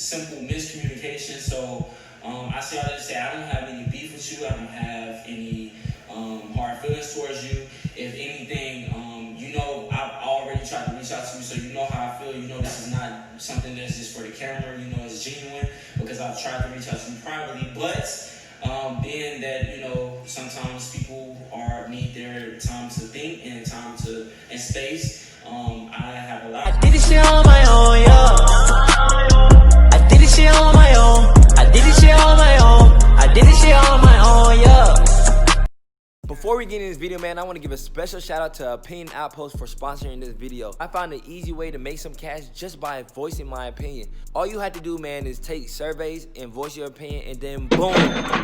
simple miscommunication. So I say all that to say I don't have any beef with you. I don't have any hard feelings towards you. If anything, you know, I've already tried to reach out to you, so you know how I feel. You know this is not something that's just for the camera. You know it's genuine because I've tried to reach out to you privately. But being that, you know, sometimes people need their time to think and time to and space. I have a lot. I did this shit on my own, yeah. I did this shit on my own. I did this shit on my own. I did this shit on my own, yeah. Before we get into this video, man, I want to give a special shout out to Opinion Outpost for sponsoring this video. I found an easy way to make some cash just by voicing my opinion. All you have to do, man, is take surveys and voice your opinion, and then boom,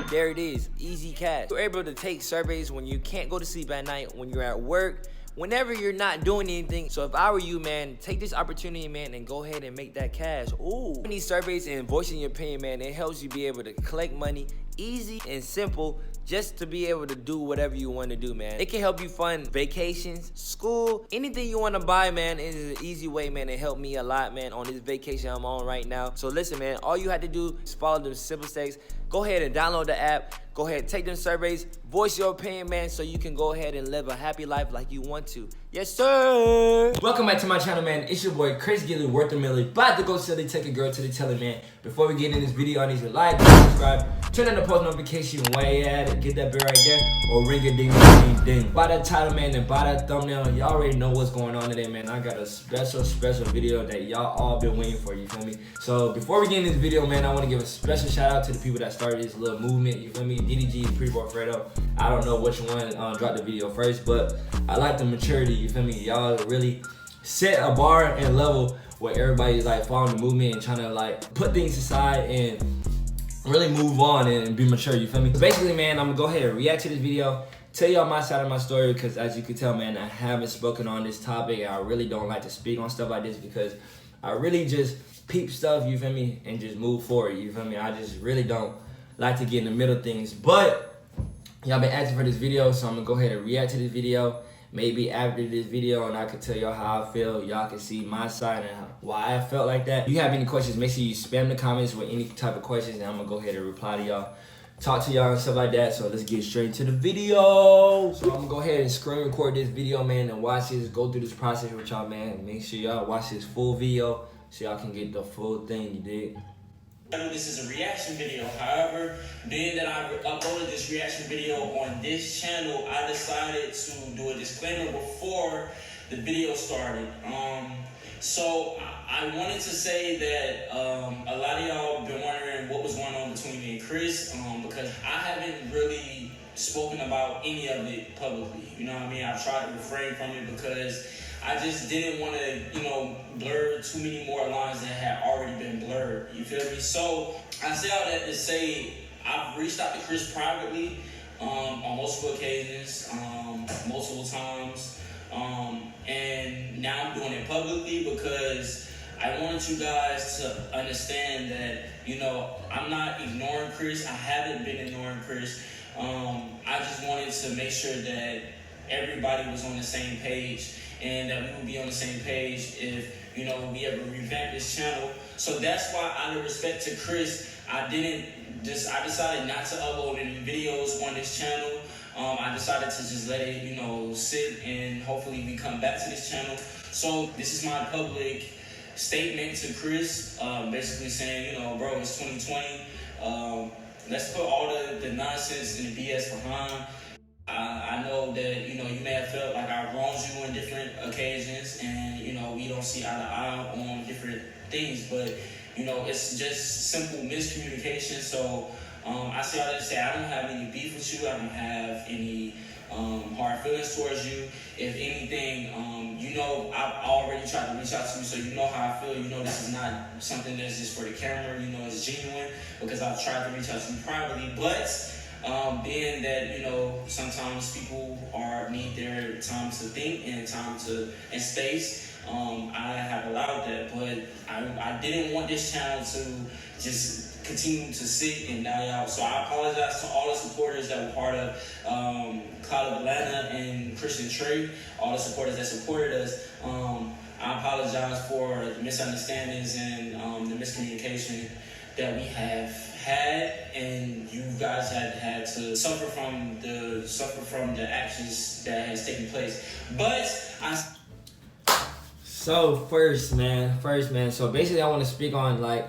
there it is, easy cash. You're able to take surveys when you can't go to sleep at night, when you're at work, whenever you're not doing anything. So if I were you, man, take this opportunity, man, and go ahead and make that cash. Ooh. These surveys and voicing your opinion, man, it helps you be able to collect money easy and simple, just to be able to do whatever you want to do, man. It can help you fund vacations, school, anything you want to buy, man. It is an easy way, man. It helped me a lot, man, on this vacation I'm on right now. So listen, man, all you have to do is follow them simple steps. Go ahead and download the app. Go ahead, take them surveys, voice your opinion, man, so you can go ahead and live a happy life like you want to. Yes, sir. Welcome back to my channel, man. It's your boy, Chris Gilly, worth a million. About to go silly, take a girl to the telly, man. Before we get in this video, I need you to like, subscribe, turn on the post notification while you at it, get that bell right there, or ring a ding, ding, ding. By that title, man, and by that thumbnail, y'all already know what's going on today, man. I got a special video that y'all all been waiting for, you feel me? So before we get in this video, man, I want to give a special shout out to the people that started this little movement, you feel me? DEJA, Pre-Boy Fredo. I don't know which one dropped the video first, but I like the maturity, you feel me? Y'all really set a bar and level where everybody's like following the movement and trying to like put things aside and really move on and be mature, you feel me? So basically, man, I'm gonna go ahead and react to this video, tell y'all my side of my story, because as you can tell, man, I haven't spoken on this topic. I really don't like to speak on stuff like this because I really just peep stuff, you feel me, and just move forward, you feel me? I just really don't like to get in the middle of things, but y'all been asking for this video, so I'm gonna go ahead and react to this video. Maybe after this video, and I can tell y'all how I feel. Y'all can see my side and why I felt like that. If you have any questions, make sure you spam the comments with any type of questions, and I'm gonna go ahead and reply to y'all, talk to y'all and stuff like that. So let's get straight into the video. So I'm gonna go ahead and screen record this video, man, and watch this, go through this process with y'all, man. Make sure y'all watch this full video so y'all can get the full thing, you dig? This is a reaction video. However, being that I uploaded this reaction video on this channel, I decided to do a disclaimer before the video started. So I wanted to say that a lot of y'all been wondering what was going on between me and Chris, because I haven't really spoken about any of it publicly. You know what I mean? I tried to refrain from it because I just didn't want to, you know, blur too many more lines that had already been blurred. You feel me? So I say all that to say I've reached out to Chris privately on multiple occasions, multiple times, and now I'm doing it publicly because I wanted you guys to understand that, you know, I'm not ignoring Chris. I haven't been ignoring Chris. I just wanted to make sure that everybody was on the same page, and that we would be on the same page if, you know, we ever revamp this channel. So that's why, out of respect to Chris, I decided not to upload any videos on this channel. I decided to just let it, you know, sit, and hopefully we come back to this channel. So this is my public statement to Chris, basically saying, you know, bro, it's 2020. Let's put all the nonsense and the BS behind. I know that, you know, you may have felt like I wronged you on different occasions, and, you know, we don't see eye to eye on different things, but, you know, it's just simple miscommunication. So I say all that to say I don't have any beef with you. I don't have any hard feelings towards you. If anything, you know, I've already tried to reach out to you, so you know how I feel. You know this is not something that's just for the camera. You know it's genuine because I've tried to reach out to you privately, but being that, you know, sometimes people need their time to think and time to and space, I have allowed that, but I didn't want this channel to just continue to sit and die out. So I apologize to all the supporters that were part of Cloud of Atlanta and Christian Trey, all the supporters that supported us. I apologize for the misunderstandings and the miscommunication that we have had, and you guys had to suffer from the actions that has taken place. But So first man, so basically I want to speak on, like,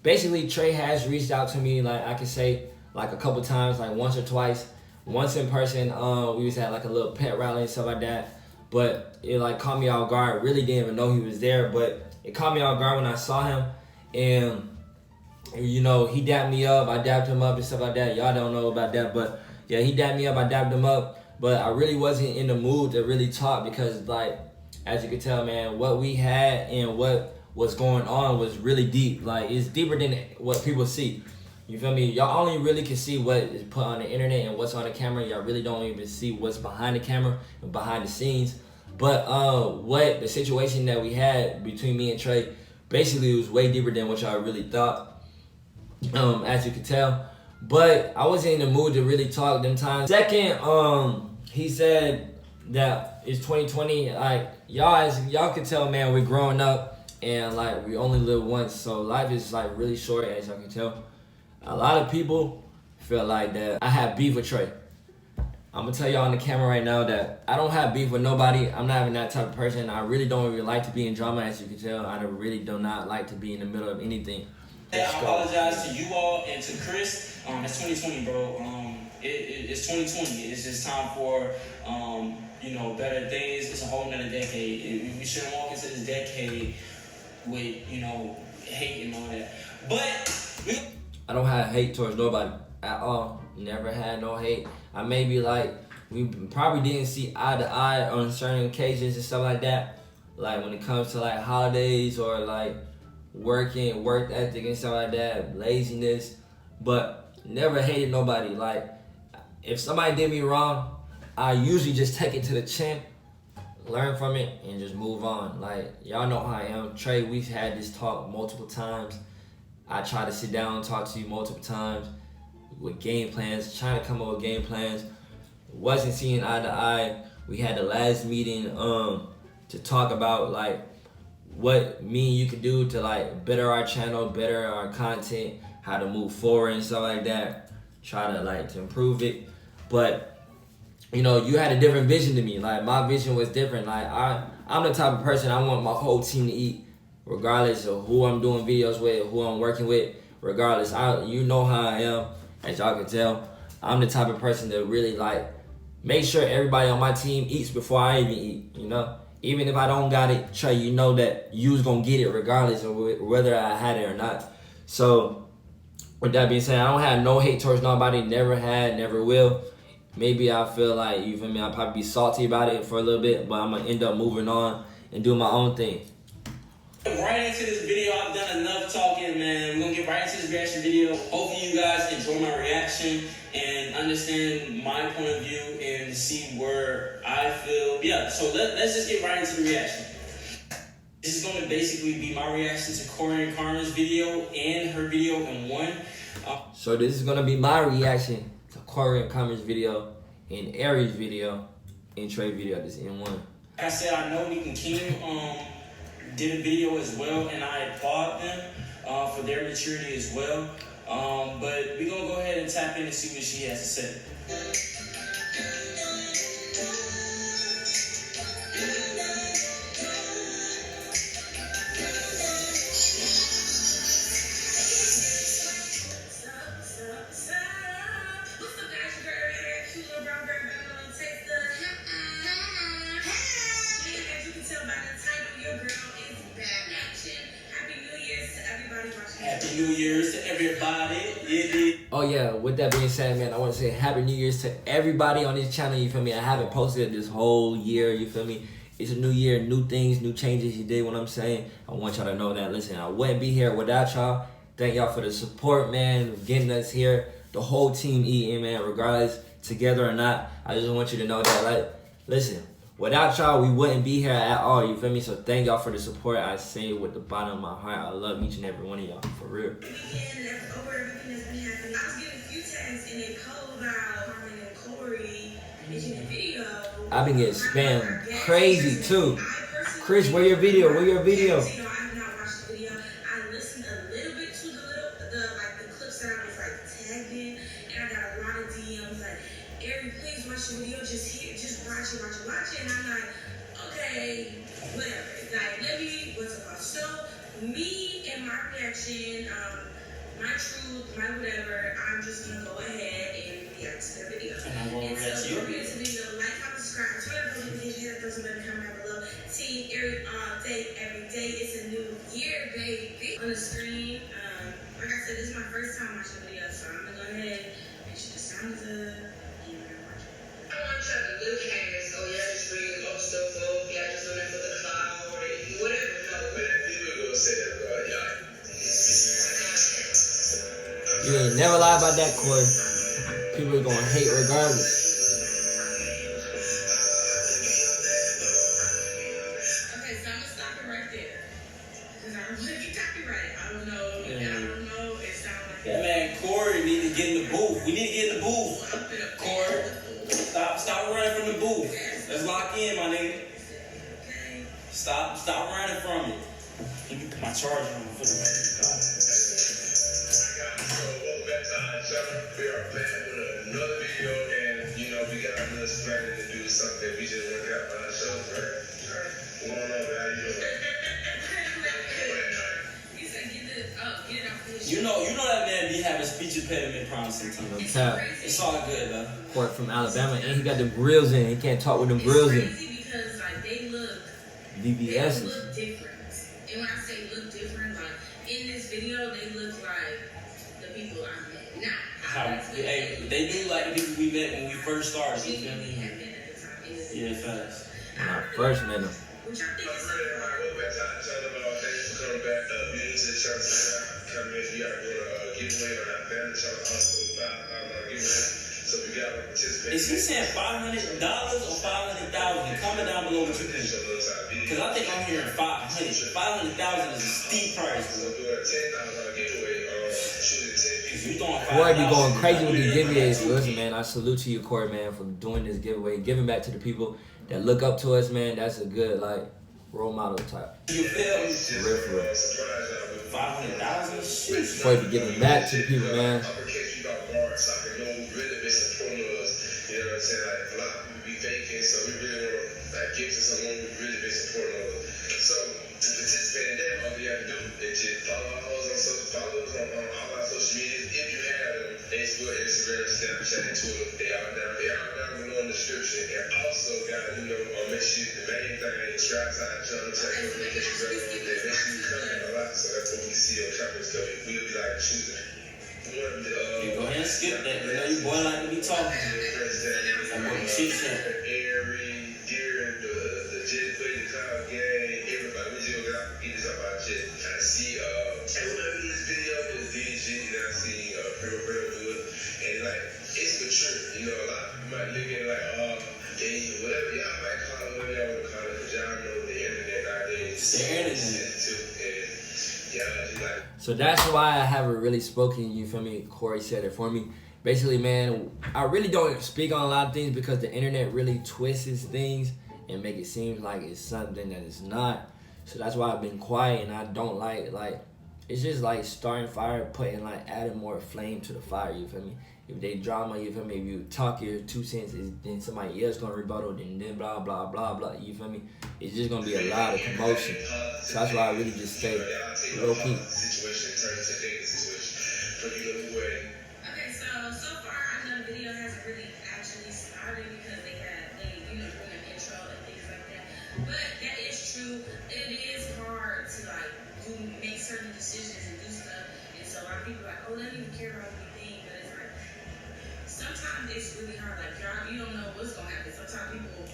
basically Trey has reached out to me, like, I can say, like, a couple times, like once or twice. Once in person, we was at like a little pet rally and stuff like that, but it like caught me off guard. Really didn't even know he was there, but it caught me off guard when I saw him. And you know, he dapped me up, I dapped him up and stuff like that. Y'all don't know about that, but yeah, he dapped me up, I dapped him up. But I really wasn't in the mood to really talk because, like, as you can tell, man, what we had and what was going on was really deep. Like, it's deeper than what people see. You feel me? Y'all only really can see what is put on the internet and what's on the camera. Y'all really don't even see what's behind the camera and behind the scenes. But what the situation that we had between me and Trey basically was way deeper than what y'all really thought, as you can tell. But I wasn't in the mood to really talk them times. Second, he said that it's 2020. Like, y'all can tell, man, we're growing up and like we only live once, so life is like really short, as y'all can tell. A lot of people feel like that I have beef with Trey. I'm gonna tell y'all on the camera right now that I don't have beef with nobody. I'm not even that type of person. I really don't really like to be in drama, as you can tell. I really do not like to be in the middle of anything. I apologize to you all and to Chris. It's 2020, bro. It's 2020. It's just time for you know, better things. It's a whole nother decade. We shouldn't walk into this decade with, you know, hate and all that. But I don't have hate towards nobody at all. Never had no hate. I may be like, we probably didn't see eye to eye on certain occasions and stuff like that. Like when it comes to like holidays or like work ethic and stuff like that, laziness. But never hated nobody. Like if somebody did me wrong, I usually just take it to the chin, learn from it, and just move on. Like, y'all know how I am. Trey, we've had this talk multiple times. I tried to sit down and talk to you multiple times with game plans, trying to come up with game plans. Wasn't seeing eye to eye. We had the last meeting to talk about like what me and you could do to like better our channel, better our content, how to move forward and stuff like that. Try to like to improve it. But you know, you had a different vision to me. Like my vision was different. Like I'm the type of person I want my whole team to eat, regardless of who I'm doing videos with, who I'm working with, regardless. You know how I am, as y'all can tell. I'm the type of person that really like make sure everybody on my team eats before I even eat, you know? Even if I don't got it, Trey, you know that you was gonna get it regardless of whether I had it or not. So with that being said, I don't have no hate towards nobody, never had, never will. Maybe I feel like, you feel me, I'll probably be salty about it for a little bit, but I'm gonna end up moving on and doing my own thing. Right into this video, I've done enough talking, man. We're gonna get right into this reaction video. Hopefully you guys enjoy my reaction and understand my point of view and see where I feel. Yeah, so let's just get right into the reaction. This is gonna basically be my reaction to Corey and Karma's video and her video in one. So this is gonna be my reaction to Corey and Karma's video and Airi's video and Trey's video. This in one. Like I said, I know Nick and King did a video as well, and I applaud them for their maturity as well. But we're gonna go ahead and tap in and see what she has to say. Happy New Year's to everybody. Oh yeah, with that being said, man, I want to say Happy New Year's to everybody on this channel, you feel me? I haven't posted this whole year, you feel me? It's a new year, new things, new changes, you dig what I'm saying? I want y'all to know that. Listen, I wouldn't be here without y'all. Thank y'all for the support, man, getting us here. The whole team eating, man, regardless, together or not. I just want you to know that, like, listen, without y'all, we wouldn't be here at all, you feel me? So thank y'all for the support. I say it with the bottom of my heart. I love each and every one of y'all, for real. I've been getting spammed crazy, too. Chris, where your video? Where your video? I have not watched the video. I listened a little bit to the clips that I was like tagged in, and I got a lot of DMs like, Airi, please watch the video. Just watch it. And I'm like, okay, whatever. Like, let me, what's it called? So, me and my reaction, my truth, my whatever, I'm just gonna go ahead and react to the video. And I'm gonna react to your video. Like, comment, subscribe, turn on notifications, hit those button, comment down below. See Airi all day, every day. It's a new year, baby. On the screen, like I said, this is my first time watching the video, so I'm gonna go ahead and make sure the sound is up. And we're gonna watch it. I want y'all to look at it, so y'all just bring up stuff up, y'all just doing it for the cloud, or whatever. Man, people gonna say that, bro. Y'all. You ain't never lie about that, Corey. People are gonna hate regardless. Okay, so I'm gonna stop it right there. Because I don't want to get copyrighted. I don't know. It sounds like Yeah, man, Corey need to get in the booth. We need to get in the booth. Corey, stop running from the booth. Let's lock in, my nigga. okay. Stop running from it. Let me put my charger on for the Welcome back to our channel. We are back with another video, and we got another planning to do something we just worked out by ourselves, right? What's going on, man? How you doing? You said get it off the You know that man be having speech impediment problems sometimes. It's all good though. Corey from Alabama, and he got them grills in. He can't talk with them grills in. It's crazy because like they look VVS's. different. And when I say look different, like in this video they look like the people I met. They do like the people we met when we first started. You feel me? Yeah, fast. When I first met him. Which I think is Welcome back to our channel. Thanks for coming back. Beauty to the channel. Coming in, we are doing a giveaway on our family channel. Also, $5 giveaway. So we got to participate. Is he saying $500 or 500,000? Comment down below what you think. Because I think I'm hearing 500. 500,000 is a steep price. So we're doing a $10 giveaway. Choosing 10 people. You throwing Corey be 5,000. going crazy with these giveaways. Listen, man, I salute to you, Corey, man, for doing this giveaway, giving back to the people that look up to us, man. That's a good, like, role model type. You feel me? For real. 500,000? Shit. Corey be giving back to the people, man. Uppercase, we got bars, so I can know who really been supporting us. You know what I'm saying? Like, a lot of people be faking, so we really want to give to someone who really been supporting us. So, to participate in that, all you have to do is just follow us on all our social medias. If you have them, Facebook, Instagram, Snapchat, and Twitter, they are down below in the description. And also, guys, make sure the main thing, subscribe to our channel, check out the notifications bell on there. Make sure you comment a lot, so that's what we see on comments. So we'll be like choosing one of the. You go ahead and skip that. You know your boy like to be talking. I'm going to chit chat. Airi, during the Jet Play the Cloud game, everybody, we just got to get this up our chest. I see, whoever this video is DEJA, and I see Real do it, and like, it's mature. A lot of people might look at it like, whatever, y'all might call it whatever y'all want to call it, because y'all know the internet nowadays. The internet. So that's why I haven't really spoken, you feel me? Corey said it for me. Basically, man, I really don't speak on a lot of things because the internet really twists things and make it seem like it's something that it's not. So that's why I've been quiet, and I don't like, it's just like starting fire, adding more flame to the fire, you feel me? If they drama, you feel me? If you talk your 2 cents, then somebody else gonna rebuttal, then blah, blah, blah, blah, you feel me? It's just gonna be a lot of commotion. So that's why I really just stay low key. Okay, so far I know the video hasn't really actually started because they doing an intro and things like that. But that is true. It is hard to make certain decisions and do stuff. And so a lot of people are like, oh, they don't even care about anything. But it's like sometimes it's really hard. Like you don't know what's gonna happen. Sometimes people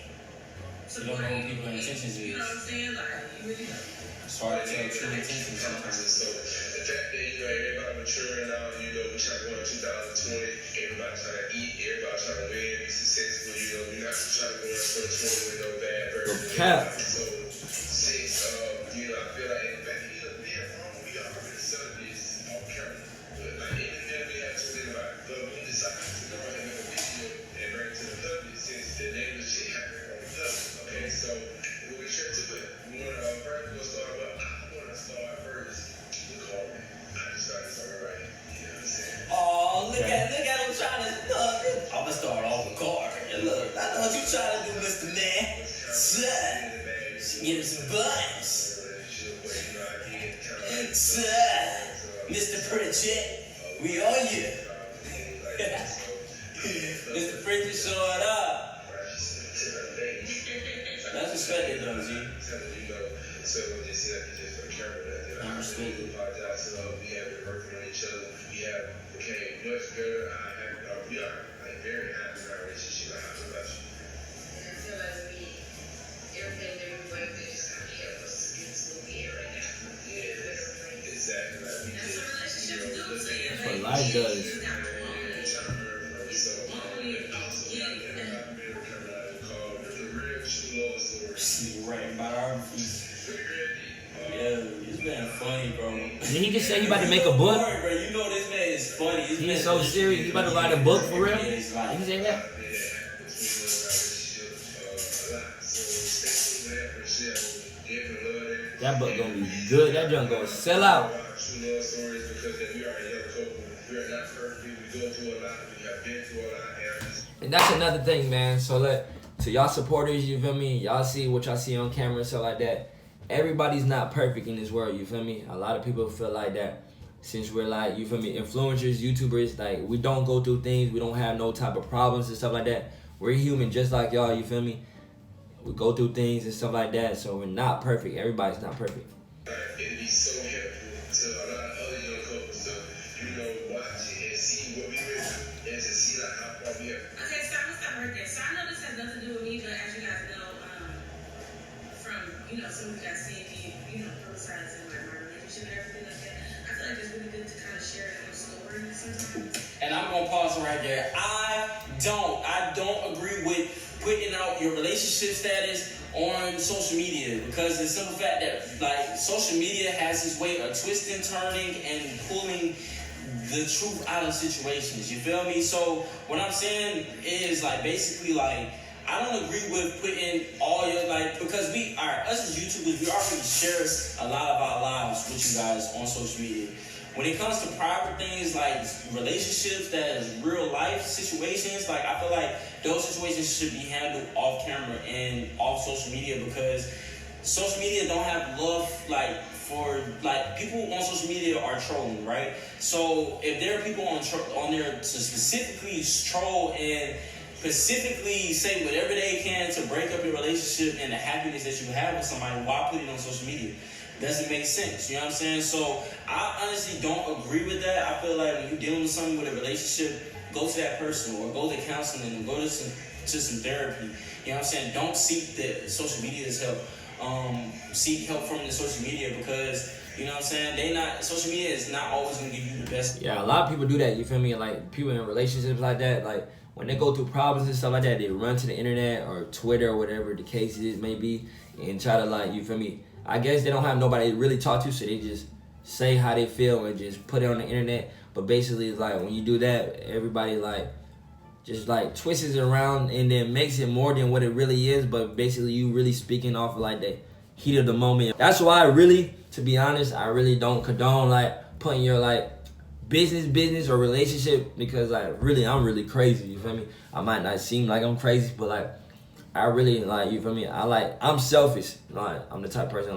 You don't know what people's intentions is. You know what I'm saying? Like you really don't. It's hard to tell true intentions sometimes. So the fact that everybody maturing now, we trying to go in 2020, everybody trying to eat, everybody trying to win, be successful, we're not trying to go in 2020 with no bad version. So since I feel like in fact, we already settled this off camera. But like even we have to think about it. But we decided to go ahead and make a video and bring it to the public since the name of shit happened on the public. Okay, so we'll get straight to it. We man. Give us some buzz. Mr. Pritchett, we on you. Mr. Pritchett showing up. That's respected though, G. I'm respected. We have been working on each other. We have became much better. We are like very happy in our relationship. How about you? I feel like everything that we went through just kind of helped us to get to where we are right now. Yeah, exactly. That's what life does. Right about our feet. Yeah, this man funny, bro. Did he just say he about to make a book? Bro, you know this man is funny. He's so serious. He about to write a book for real? Did he say that? That book gonna be good. That junk gonna sell out. And that's another thing, man. So to y'all supporters, you feel me? Y'all see what y'all see on camera and stuff like that. Everybody's not perfect in this world, you feel me? A lot of people feel like that. Since we're like, you feel me, influencers, YouTubers, like we don't go through things, we don't have no type of problems and stuff like that. We're human just like y'all, you feel me? We go through things and stuff like that, so we're not perfect. Everybody's not perfect. It'd be so helpful to a lot of other young couples to, watch it and see what we went through and to see like how far we are. Okay, so I'm gonna stop right there. So I know this has nothing to do with me, but as you guys know, from some of you guys seeing me, publicizing like my relationship and everything like that, I feel like it's really good to kind of share your story sometimes. And I'm gonna pause right there. I don't agree with putting out your relationship status on social media because the simple fact that like social media has this way of twisting, turning, and pulling the truth out of situations. You feel me? So what I'm saying is like basically like I don't agree with putting all your because us as YouTubers, we already share a lot of our lives with you guys on social media. When it comes to private things like relationships, that is real life situations, like I feel like those situations should be handled off camera and off social media because social media don't have love for people on social media are trolling, right? So if there are people on there to specifically troll and specifically say whatever they can to break up your relationship and the happiness that you have with somebody, why put it on social media? Doesn't make sense, you know what I'm saying? So I honestly don't agree with that. I feel like when you're dealing with someone with a relationship, go to that person or go to counseling or go to some therapy. You know what I'm saying? Don't seek the social media's help. Seek help from the social media because you know what I'm saying? Social media is not always gonna give you the best. Yeah, a lot of people do that, you feel me? Like people in relationships like that, like when they go through problems and stuff like that, they run to the internet or Twitter or whatever the case is may be and try to you feel me? I guess they don't have nobody to really talk to, so they just say how they feel and just put it on the internet. But basically, it's like when you do that, everybody just twists it around and then makes it more than what it really is. But basically, you really speaking off of the heat of the moment. That's why to be honest, I really don't condone putting your business or relationship because I'm really crazy. You feel me? I might not seem like I'm crazy, but I really you feel me? I'm selfish. I'm the type of person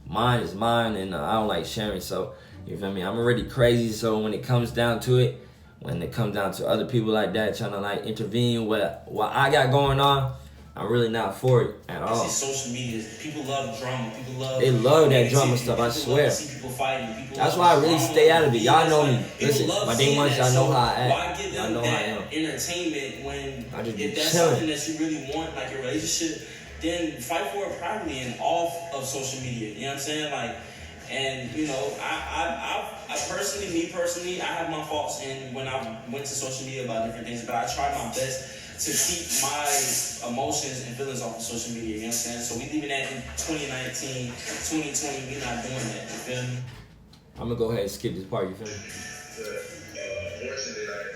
mine is mine and I don't like sharing. So you feel me? I'm already crazy. So when it comes down to it, when it comes down to other people like that trying to intervene with what I got going on, I'm really not for it at all. Social media, people love drama. They love that drama stuff. I swear. See people fighting. That's why I really stay out of it. Y'all know me. Listen, my day ones, y'all know how I act. Why give them that entertainment when if that's something that you really want, like your relationship, then fight for it privately and off of social media. You know what I'm saying? And I personally, I have my faults in when I went to social media about different things, but I try my best to keep my emotions and feelings off of social media, you know what I'm saying? So we leaving that in 2019, 2020, we're not doing that, you feel me? I'm gonna go ahead and skip this part, you feel me? Unfortunately, a lot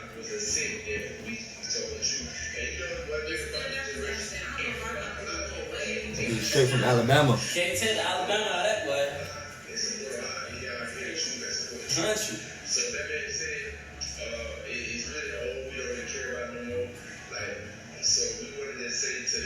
of people are sick and we told the truth. And what different straight from Alabama. Can't tell Alabama how that way. Country. So that being said, it's really old. We don't really care about no more. So we wanted to say to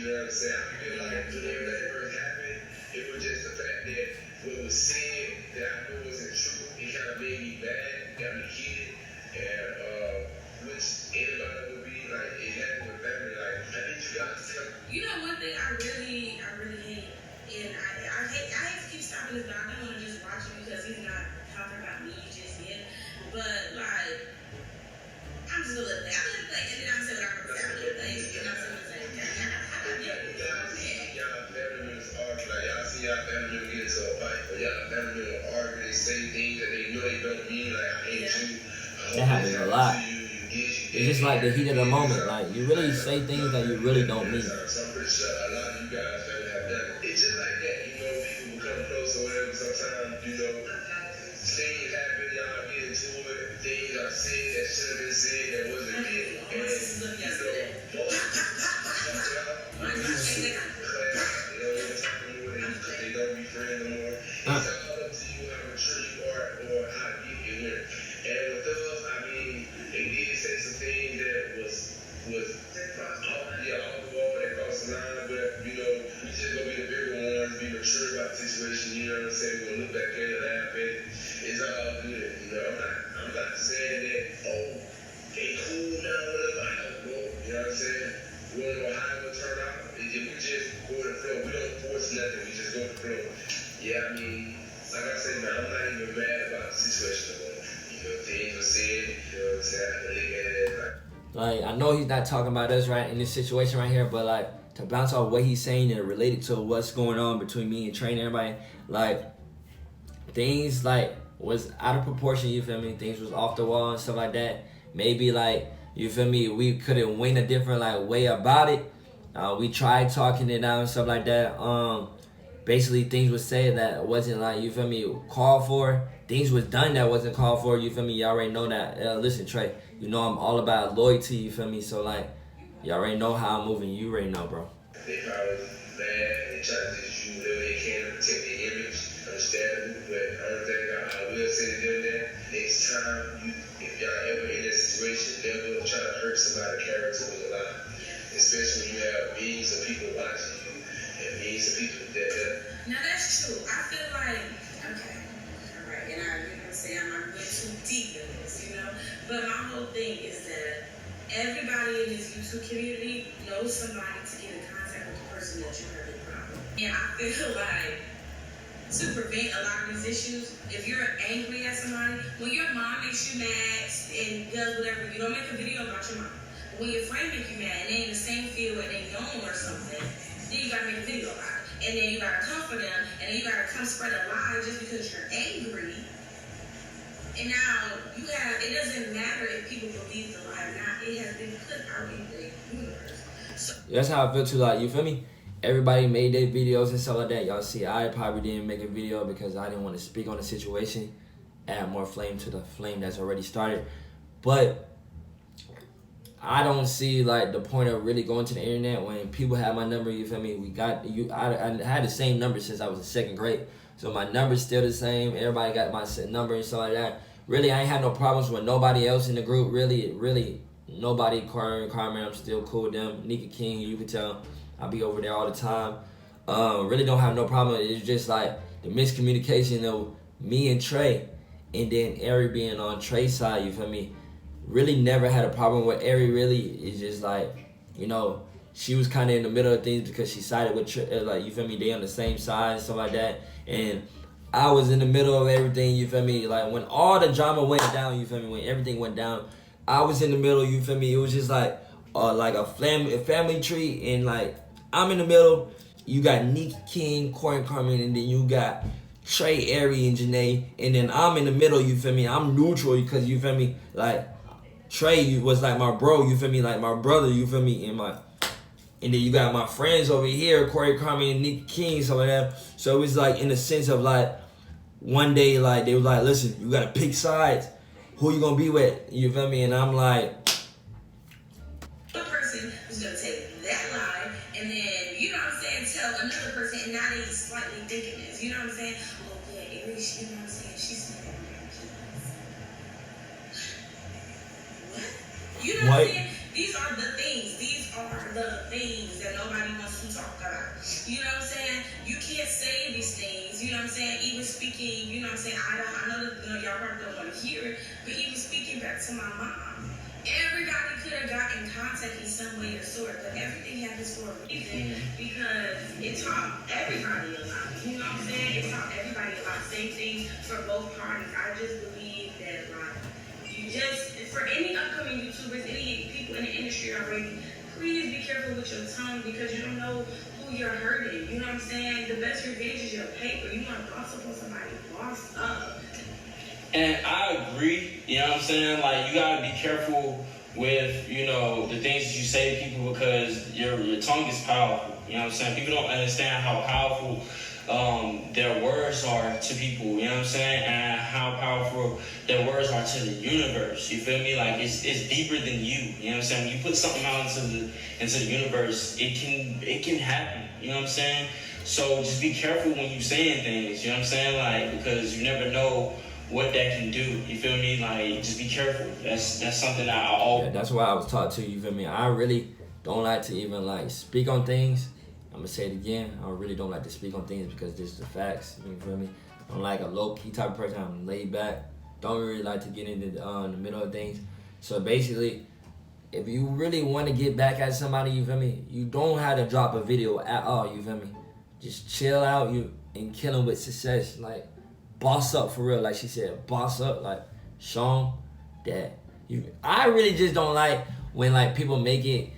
know what I'm saying? I feel like whenever that first happened, it was just the fact that what was said that I knew wasn't true, it kind of made me mad, got me heated, and which anybody would be like, it happened with family, like, I need you guys to come. You know, one thing I really hate, and I hate to keep stopping this, but I don't want to just watch him because he's not talking about me just yet. But like, I'm just gonna let it play, and then I'm saying what I'm gonna say, I'm gonna play, and I'm saying Y'all family members argue, like y'all see y'all family members get into a fight, or y'all family members argue, they say things that they know they don't mean, like I hate you. That happens a lot. It's just like the heat of the moment. Like you really say things that you really don't mean. So I'm pretty sure a lot of you guys have done it. It's just like that, you know, people become close or whatever. Sometimes, you know, things happen, y'all get into it. Things are said that should have been said that wasn't meant. And they don't be friends no more. It's all up to you how mature you are or how deep you went. And with us, I mean, they did say some things that was off the wall, that crossed the line, but you know, we just gonna be the bigger ones, be mature about the situation, you know what I'm saying? We're gonna look back at it, laugh at it. It's all good, you know. I'm not saying that, oh, they cool now, whatever, I don't know, you know what I'm saying? We don't know how it will turn out. We just go with the flow. We don't force nothing, we just go with the flow. Yeah, I mean, like I said, man, I'm not even mad about the situation no more. You know, things were said, you know what I'm saying? I can look at it Like, I know he's not talking about us right in this situation right here, but like to bounce off what he's saying and relate it to what's going on between me and Trey and everybody, like things like was out of proportion, you feel me? Things was off the wall and stuff like that. Maybe like, you feel me, we couldn't win a different like way about it. We tried talking it out and stuff like that. Basically things was said that wasn't like, you feel me, called for. Things was done that wasn't called for, you feel me? Y'all already know that. Listen, Trey, you know I'm all about loyalty, you feel me? So like, y'all already know how I'm moving. You already know, bro. They probably mad, they try to just use whatever they can to protect their image, understandable, but the only thing I will say to them that next time, if y'all ever in that situation, never try to hurt somebody's character with a lie. Especially when you have millions of people watching you and millions of people that now that's true. I feel like, okay, all right, and I, you know what I'm saying, I'm not going too deep in this, you know, but my whole thing is that everybody in this YouTube community knows somebody to get in contact with the person that you're having a problem. And I feel like to prevent a lot of these issues, if you're angry at somebody, when your mom makes you mad and does whatever, you don't make a video about your mom. When your friend makes you mad and they in the same field and they own or something, then you gotta make a video about it. And then you gotta come for them, and then you gotta come spread a lie just because you're angry. And now you have, it doesn't matter if people believe the lie or not, it has been put out in the universe. So that's how I feel too, like, you feel me? Everybody made their videos and stuff like that. Y'all see, I probably didn't make a video because I didn't want to speak on the situation, add more flame to the flame that's already started. But I don't see like the point of really going to the internet when people have my number, you feel me? I had the same number since I was in second grade. So my number's still the same. Everybody got my number and stuff like that. Really, I ain't had no problems with nobody else in the group. Really, nobody. Carmen, I'm still cool with them. Nika King, you can tell. I be over there all the time. Really don't have no problem. It's just like the miscommunication of me and Trey, and then Airi being on Trey's side, you feel me? Really never had a problem with Airi, really. It's just like, you know, she was kind of in the middle of things because she sided with Trey, like, you feel me? They on the same side and stuff like that. And I was in the middle of everything, you feel me? Like, when all the drama went down, you feel me? When everything went down, I was in the middle, you feel me? It was just like a family tree, and like, I'm in the middle. You got Nika King, Corey and Carmen, and then you got Trey, Airi, and Janae, and then I'm in the middle, you feel me? I'm neutral because, you feel me? Like, Trey was like my bro, you feel me? Like my brother, you feel me? And then you got my friends over here, Corey, Carmen, and Nika King, stuff like that. So it was like in the sense of like, one day, like, they was like, listen, you gotta pick sides. Who you gonna be with? You feel me? And I'm like, one person who's gonna take that lie and then, you know what I'm saying, tell another person, and now they slightly thinking this, you know what I'm saying? Oh yeah, Airi, you know what I'm saying? She's saying what? You know what I'm saying? These are the things that nobody wants to talk about it. You know what I'm saying? You can't say these things, you know what I'm saying? Even speaking, you know what I'm saying? I know that y'all probably don't want to hear it, but even speaking back to my mom, everybody could have got in contact in some way or sort, but everything happens for a reason because it taught everybody a lot. You know what I'm saying? It taught everybody a lot. Same thing for both parties. I just believe that, like, you just, for any upcoming YouTubers, any people in the industry already, please be careful with your tongue because you don't know who you're hurting. You know what I'm saying? The best revenge is your paper. You want to gossip on somebody, boss up. And I agree, you know what I'm saying? Like, you gotta be careful with, you know, the things that you say to people because your tongue is powerful. You know what I'm saying? People don't understand how powerful their words are to people, you know what I'm saying? And how powerful their words are to the universe. You feel me? Like, it's deeper than you. You know what I'm saying? When you put something out into the universe, it can happen. You know what I'm saying? So just be careful when you saying things, you know what I'm saying? Like, because you never know what that can do. You feel me? Like, just be careful. That's something that I always... Yeah, that's why I was taught to, you feel me? I really don't like to even like speak on things. I'm gonna say it again. I really don't like to speak on things because this is the facts. You feel me? I'm like a low-key type of person. I'm laid back. Don't really like to get into the middle of things. So basically, if you really want to get back at somebody, you feel me? You don't have to drop a video at all, you feel me? Just chill out and kill them with success. Like, boss up for real, like she said. Boss up, like, show them that you... I really just don't like when, like, people make it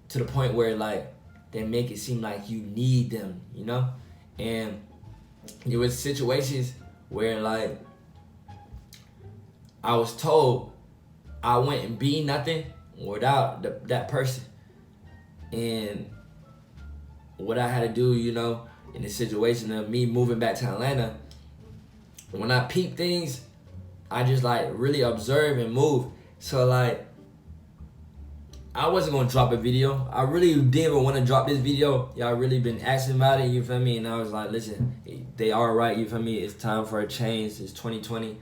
to the point where, like, they make it seem like you need them, you know? And there was situations where, like, I was told I wouldn't be nothing without that person. And what I had to do, you know, in the situation of me moving back to Atlanta, when I peep things, I just, like, really observe and move. So, like, I wasn't gonna drop a video. I really didn't even want to drop this video. Y'all really been asking about it, you feel me? And I was like, listen, they are right, you feel me? It's time for a change. It's 2020.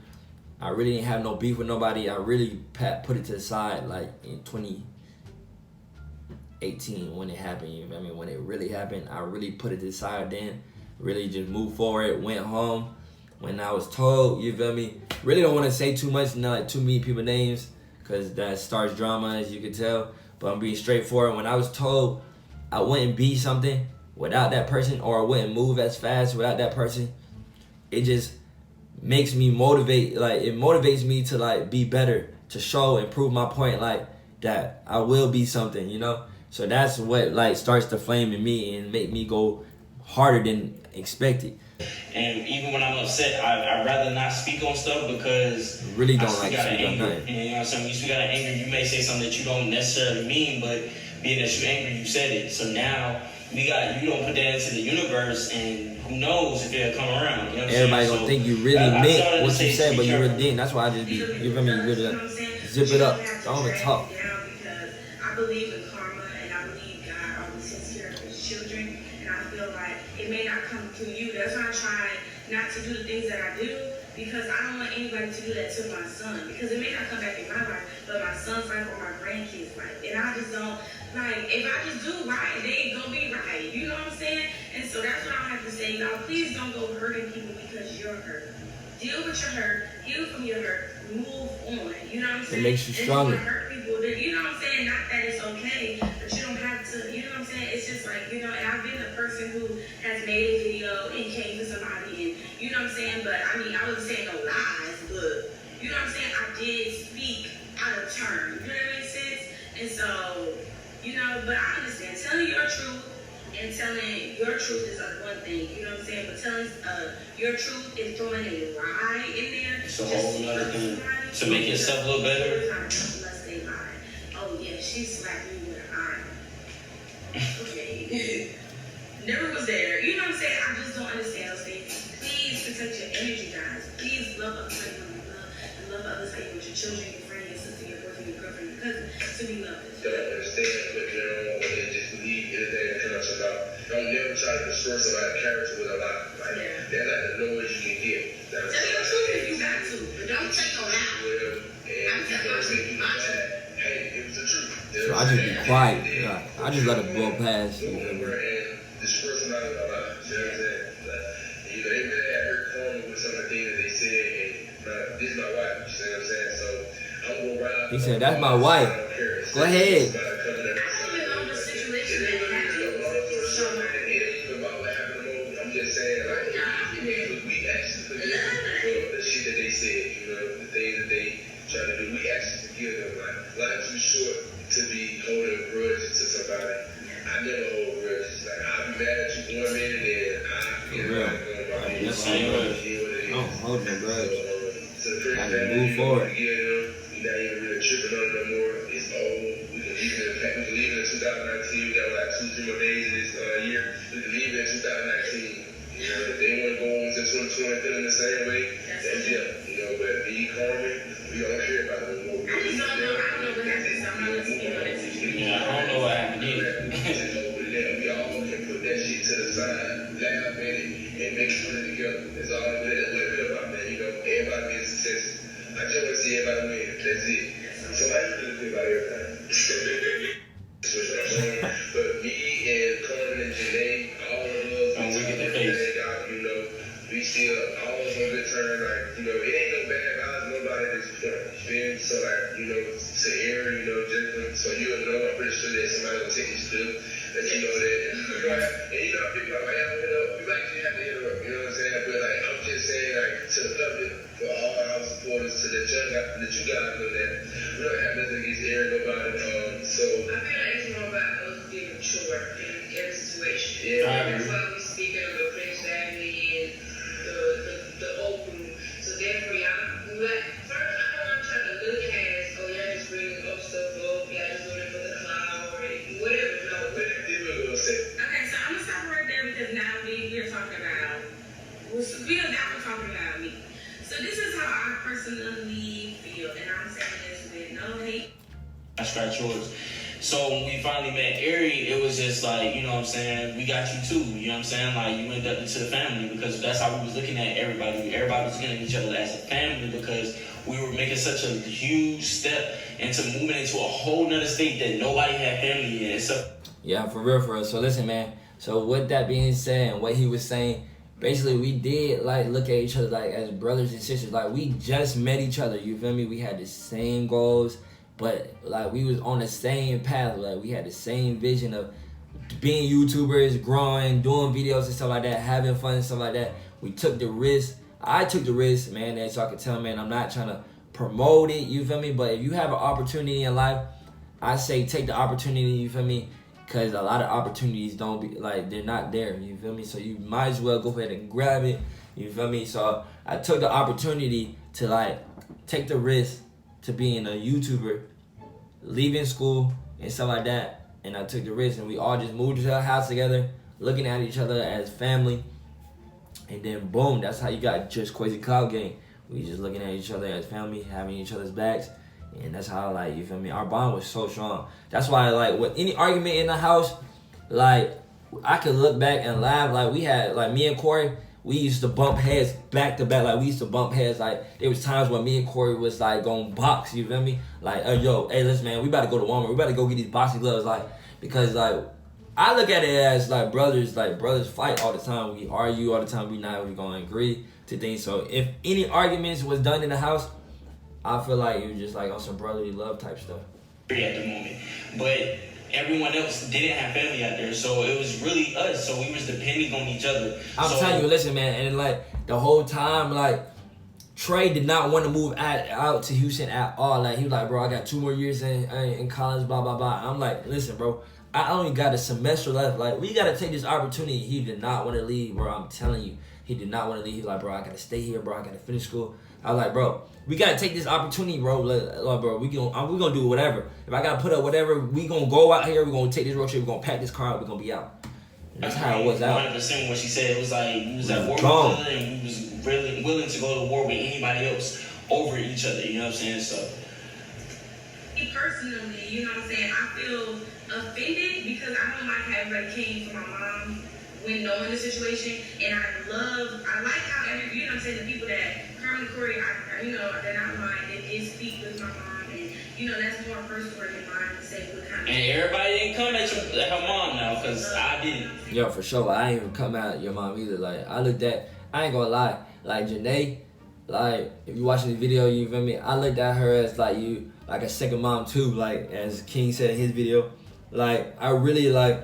I really didn't have no beef with nobody. I really put it to the side, like, in 2018 when it happened, you feel me? When it really happened, I really put it to the side then. Really just moved forward, went home. When I was told, you feel me? Really don't want to say too much, not like too many people's names, because that starts drama, as you can tell. But I'm being straightforward. When I was told I wouldn't be something without that person, or I wouldn't move as fast without that person, it just makes me motivate. Like, it motivates me to, like, be better, to show and prove my point, like, that I will be something, you know? So that's what, like, starts to flame in me and make me go harder than expected. And even when I'm upset, I'd rather not speak on stuff because really don't I like speak out of anger. nothing. And, you know what I'm saying? When you speak out of anger, you may say something that you don't necessarily mean, but being that you're angry, you said it. So now you don't put that into the universe, and who knows if it'll come around. You know what Everybody I'm gonna think you really meant what you said, but you really didn't. That's why I just be, you feel me? You really zip it up. Don't even talk. Because I believe in karma, and I believe God always takes care of his children, and I feel like it may not come through you. That's why I try not to do the things that I do, because I don't want anybody to do that to my son, because it may not come back in my life, but my son's life or my grandkids' life. And I just don't, like, if I just do right, they ain't gonna be right. You know what I'm saying? And so that's what I have to say, y'all. Please don't go hurting people because you're hurt. Deal with your hurt, heal from your hurt, move on. You know what I'm saying? It makes you stronger. If you hurt people, then, you know what I'm saying? Not that it's okay, but you don't have to, you know what I'm saying? It's just like, you know, and I've been a person who has made a video and came to somebody and, you know what I'm saying? But, I mean, I wasn't saying no lies, but, you know what I'm saying? I did speak out of turn. You know what that makes sense? And so, you know, but I understand. Telling your truth and telling your truth is like one thing, you know what I'm saying? But telling your truth and throwing a lie in there, it's a whole other thing. To make yourself look better. Unless they lie. Oh yeah, she slapped me with an iron. Okay. Never was there. You know what I'm saying? I just don't understand those things. Please protect your energy, guys. Please love others how you want to be loved. And love others how you want your children, your friend, your sister, your boyfriend, your girlfriend, your cousin to be loved. Don't understand what you don't want to just believe anything that comes about. Don't never try to destroy somebody's character with a lie. Like, they're not the lowest you can get. Tell me the truth if you got to, but don't take no lie. And if you don't say you bad, hey, it was the truth. So I just be quiet. You know, I just let it blow past. You know? And this person not gonna lie. You know what I'm saying? Like, you know, they really had hurt karma with some of the things that they said. And this is my wife. You see what I'm saying? So I'm gonna ride. He said, "That's my wife." Go ahead. Life's too short to be holding a grudge to somebody. I never hold grudges. Like, I'll be mad at you 1 minute and I'll forget about it. That's the same way. I don't hold no grudge. So the first I time can move forward. we're not even really tripping on it no more. It's old. We can leave it in 2019. We got like 2-3 more days in this year. We can leave it in 2019. You know, if they want to go into 2020 feeling the same way, that's them. You know, but me, Carmen, we don't care about it no more. Yeah, I don't know what happened either. We all can put that shit to the side, laugh at it, and make it put it together. That's all I'm about, man. You know, everybody being successful. I just want to see everybody win. That's it. So I really feel about everything. But me and Carmen and Janae, all of us, you know, we still all on good terms. Like, you know, it ain't no bad vibes, nobody that's front. You feel me? So, like, you know, to Airi, you know, just so you'll know, I'm pretty sure that somebody will take this still. That you know that, and you know, people are like, you know, we might just have to interrupt, you know what I'm saying? But like, I'm just saying, like, to the public, for all our supporters, to that you guys know that we don't have nothing against Airi, nobody. So I feel like it's more about us being mature in every situation. Yeah, that's why we speak of the French family and the open. So therefore, y'all, like, first, I don't want y'all to look at, oh, y'all just bringing up stuff up, y'all just doing it for the cloud or whatever. No, but Okay, so I'm gonna stop right there because now we're talking about, now we're talking about me. So this is how I personally feel, and I'm saying this with no hate. I scratch yours. So when we finally met Airi, it was just like, you know what I'm saying, we got you too, you know what I'm saying? Like, you went up into the family because that's how we was looking at everybody. Everybody was looking at each other as a family because we were making such a huge step into moving into a whole nother state that nobody had family in. So Yeah, for real. So listen, man. So with that being said, and what he was saying, basically we did like look at each other like as brothers and sisters. Like we just met each other. You feel me? We had the same goals, but like we was on the same path. Like we had the same vision of being YouTubers, growing, doing videos and stuff like that, having fun and stuff like that. We took the risk. I took the risk, man. And so I could tell, man, I'm not trying to promote it. You feel me? But if you have an opportunity in life, I say take the opportunity. You feel me? Because a lot of opportunities don't be, like, they're not there, you feel me? So you might as well go ahead and grab it, you feel me? So I took the opportunity to, like, take the risk to being a YouTuber, leaving school and stuff like that. And I took the risk and we all just moved to a house together, looking at each other as family. And then boom, that's how you got Jqcg Cloud Gang. We just looking at each other as family, having each other's backs. And that's how, like, you feel me? Our bond was so strong. That's why, like, with any argument in the house, like, I could look back and laugh. Like, we had, like, me and Corey, we used to bump heads back to back. Like, we used to bump heads. Like, there was times when me and Corey was, like, going box, you feel me? Like, yo, hey, listen, man, we about to go to Walmart. We about to go get these boxing gloves. Like, because, like, I look at it as, like, brothers fight all the time. We argue all the time. We not really going to agree to things. So, if any arguments was done in the house, I feel like you just like on some brotherly love type stuff. At the moment, but everyone else didn't have family out there, so it was really us. So we was depending on each other. I'm telling you, listen, man, and like the whole time, like Trey did not want to move out to Houston at all. Like he was like, bro, I got 2 more years in college, blah blah blah. I'm like, listen, bro, I only got a semester left. Like we gotta take this opportunity. He did not want to leave, bro. I'm telling you, he did not want to leave. He's like, bro, I gotta stay here, bro. I gotta finish school. I was like, bro, we gotta take this opportunity, bro. Like, bro, we gonna do whatever. If I gotta put up whatever, we gonna go out here. We gonna take this road trip. We gonna pack this car up. We gonna be out. And that's how it was out. 100% what she said. It was like we was at war with each other, and we was really willing to go to war with anybody else over each other. You know what I'm saying? So, Me personally, you know what I'm saying, I feel offended because I don't like how everybody came for my mom when knowing the situation, and I like how you know what I'm saying, the people that Carmen and Corey, you know, they're not mine. They did speak with my mom, and you know, that's more personal in mind to say what kind of. And everybody didn't come at her mom now, because I didn't. Yo, for sure. I ain't even come at your mom either. Like, I looked at, I ain't gonna lie, like Janae, like, if you watching the video, you feel me? I looked at her as like like a second mom too, like as King said in his video. Like, I really like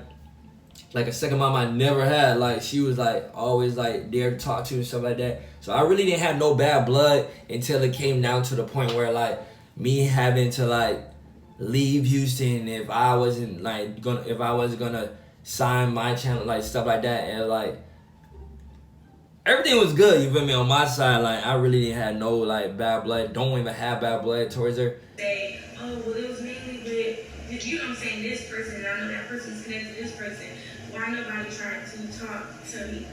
a second mom I never had. Like, she was like always like there to talk to and stuff like that. So I really didn't have no bad blood until it came down to the point where like me having to like leave Houston if I wasn't gonna sign my channel, like stuff like that. And like everything was good, you feel me, on my side. Like, I really didn't have no like bad blood. Don't even have bad blood towards her. Say, oh, well, it was mainly with, you know what I'm saying, this person, and I know that person's connected to this person. Why nobody tried to talk to me?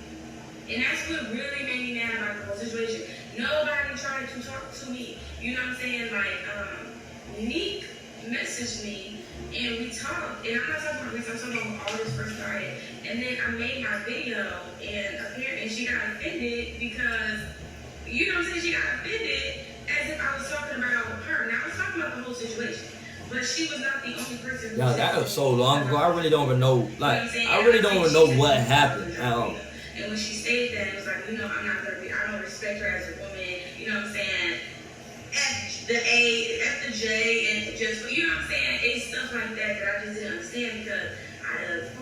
And that's what really made me mad about the whole situation. Nobody tried to talk to me. You know what I'm saying? Like, Nick messaged me and we talked. And I'm not talking about this, I'm talking about when all this first started. And then I made my video and apparently she got offended because, you know what I'm saying, she got offended as if I was talking about her. Now I was talking about the whole situation. But she was not the only person who Yo, that was so long ago. I really don't even know, like, I really don't even know what happened at all. And when she stated that, it was like, you know, I'm not gonna be, I don't respect her as a woman, you know what I'm saying? F the A, F the J, and just, you know what I'm saying? It's stuff like that that I just didn't understand because out of